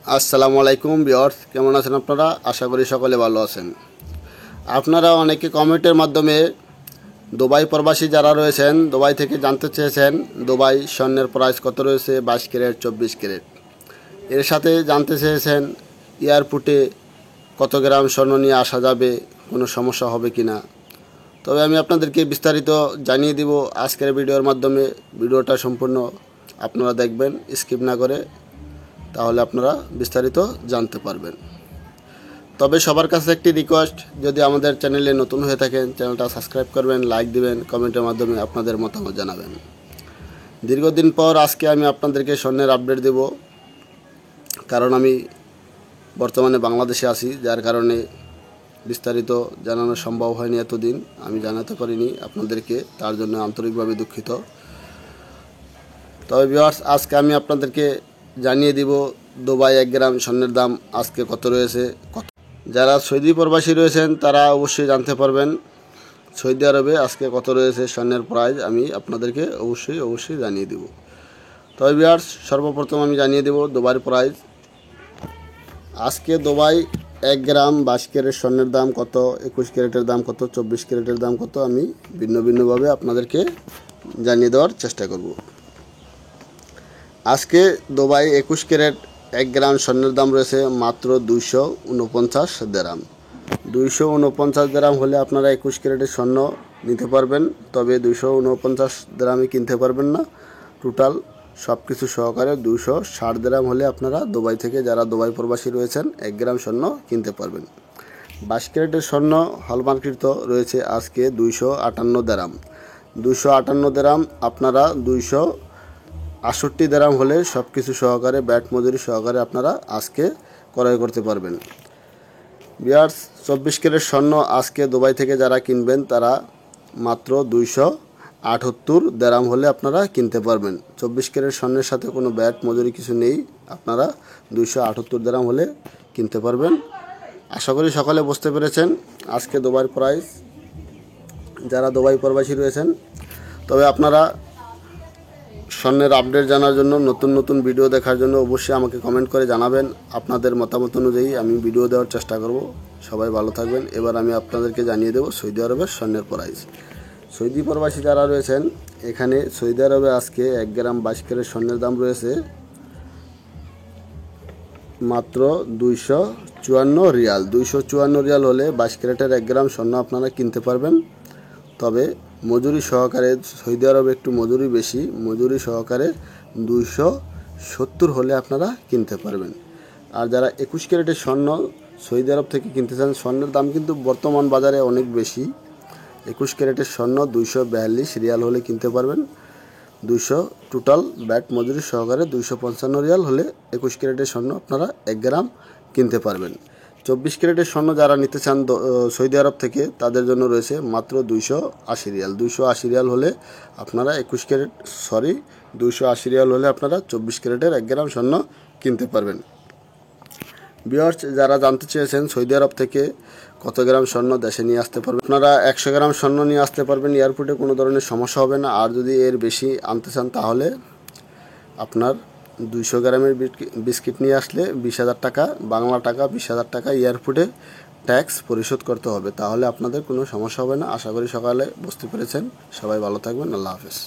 আসসালামু আলাইকুম ভিউয়ার্স, কেমন আছেন আপনারা? আশা করি সকলে ভালো আছেন। আপনারা অনেকে কমেন্টের মাধ্যমে দুবাই প্রবাসী যারা রয়েছেন, দুবাই থেকে জানতে চেয়েছেন দুবাই স্বর্ণের প্রাইস কত রয়েছে, 22 ক্যারেট 24 ক্যারেট। এর সাথে জানতে চেয়েছেন এয়ারপোর্টে কত গ্রাম স্বর্ণ নিয়ে আসা যাবে, কোনো সমস্যা হবে কি না। তবে আমি আপনাদেরকে বিস্তারিত জানিয়ে দিব আজকের ভিডিওর মাধ্যমে। ভিডিওটা সম্পূর্ণ আপনারা দেখবেন, স্কিপ না করে, তাহলে আপনারা বিস্তারিত জানতে পারবেন। তবে সবার কাছে একটি রিকোয়েস্ট, যদি আমাদের চ্যানেলে নতুন হয়ে থাকেন চ্যানেলটা সাবস্ক্রাইব করবেন, লাইক দিবেন, কমেন্টের মাধ্যমে আপনাদের মতামত জানাবেন। দীর্ঘদিন পর আজকে আমি আপনাদেরকে স্বর্ণের আপডেট দেব, কারণ আমি বর্তমানে বাংলাদেশে আছি, যার কারণে বিস্তারিত জানানো সম্ভব হয়নি। এতদিন আমি জানাতে পারিনি আপনাদেরকে, তার জন্য আন্তরিকভাবে দুঃখিত। তবে ভিউয়ার্স, আজকে আমি আপনাদেরকে জানিয়ে দিব দুবাই 1 গ্রাম স্বর্ণের দাম আজকে কত রয়েছে। যারা সৌদি প্রবাসী রয়েছেন তারা অবশ্যই জানতে পারবেন সৌদি আরবে আজকে কত রয়েছে স্বর্ণের প্রাইস, আমি আপনাদেরকে অবশ্যই জানিয়ে দেব। তবে ভিউয়ার্স, সর্বপ্রথম আমি জানিয়ে দেব দুবাইয়ের প্রাইস। আজকে দুবাই 1 গ্রাম 22 ক্যারেট স্বর্ণের দাম কত, 21 ক্যারেটের দাম কত, 24 ক্যারেটের দাম কত, আমি ভিন্নভাবে আপনাদেরকে জানিয়ে দেওয়ার চেষ্টা করব। আজকে দুবাই 21 ক্যারেট 1 গ্রাম স্বর্ণের দাম রয়েছে মাত্র 249 দিরহাম। 249 দিরহাম হলে আপনারা 21 ক্যারেটের স্বর্ণ নিতে পারবেন। তবে 249 দিরহামে কিনতে পারবেন না, টোটাল সব কিছু সহকারে 260 দিরহাম হলে আপনারা দুবাই থেকে, যারা দুবাই প্রবাসী রয়েছেন, 1 গ্রাম স্বর্ণ কিনতে পারবেন। 22 ক্যারেটের স্বর্ণ হলমার্কিত রয়েছে আজকে 258 দিরহাম। 258 দিরহাম আপনারা 268 দিরহাম হলে সব কিছু সহকারে, ব্যাট মজুরি সহকারে আপনারা আজকে ক্রয় করতে পারবেন। ভিউয়ার্স, 24 ক্যারেট স্বর্ণ আজকে দুবাই থেকে যারা কিনবেন তারা মাত্র 278 দিরহাম হলে আপনারা কিনতে পারবেন। 24 ক্যারেট স্বর্ণের সাথে কোনো ব্যাট মজুরি কিছু নেই, আপনারা 278 দিরহাম হলে কিনতে পারবেন। আশা করি সকলে বুঝতে পেরেছেন আজকে দুবাইয়ের প্রাইস, যারা দুবাই প্রবাসী রয়েছেন। তবে আপনারা স্বর্ণের আপডেট জানার জন্য, নতুন ভিডিও দেখার জন্য অবশ্যই আমাকে কমেন্ট করে জানাবেন। আপনাদের মতামত অনুযায়ী আমি ভিডিও দেওয়ার চেষ্টা করব। সবাই ভালো থাকবেন। এবার আমি আপনাদেরকে জানিয়ে দেব সৌদি আরবের স্বর্ণের প্রাইস। সৌদি প্রবাসী যারা রয়েছেন, এখানে সৌদি আরবে আজকে 1 গ্রাম 22 ক্যারেট স্বর্ণের দাম রয়েছে মাত্র 254 রিয়াল। 254 রিয়াল হলে 22 ক্যারেটের 1 গ্রাম স্বর্ণ আপনারা কিনতে পারবেন। তবে মজুরি সহকারে সৌদি আরবে একটু মজুরি বেশি, মজুরি সহকারে 270 হলে আপনারা কিনতে পারবেন। আর যারা 21 ক্যারেটের স্বর্ণ সৌদি আরব থেকে কিনতে চান, স্বর্ণের দাম কিন্তু বর্তমান বাজারে অনেক বেশি। 21 ক্যারেটের স্বর্ণ 242 রিয়াল হলে কিনতে পারবেন। 200 টোটাল ব্যাট মজুরি সহকারে 255 রিয়াল হলে 21 ক্যারেটের স্বর্ণ আপনারা 1 গ্রাম কিনতে পারবেন। 24 ক্যারেটের স্বর্ণ যারা নিতে চান সৌদি আরব থেকে, তাদের জন্য রয়েছে মাত্র 280 রিয়াল। 280 রিয়াল হলে আপনারা 280 রিয়াল হলে আপনারা 24 ক্যারেটের 1 গ্রাম স্বর্ণ কিনতে পারবেন। ভিউয়ার্স, যারা জানতে চেয়েছেন সৌদি আরব থেকে কত গ্রাম স্বর্ণ দেশে নিয়ে আসতে পারবেন, আপনারা 100 গ্রাম স্বর্ণ নিয়ে আসতে পারবেন, এয়ারপোর্টে কোনো ধরনের সমস্যা হবে না। আর যদি এর বেশি আনতে চান তাহলে আপনার 200 গ্রামের বিস্কিট নিয়ে আসলে 20,000 টাকা, বাংলা টাকা 20,000 টাকা এয়ারপোর্টে ট্যাক্স পরিশোধ করতে হবে। তাহলে আপনাদের কোনো সমস্যা হবে না। আশা করি সকালে বুঝতে পেরেছেন। সবাই ভালো থাকবেন। আল্লাহ হাফেজ।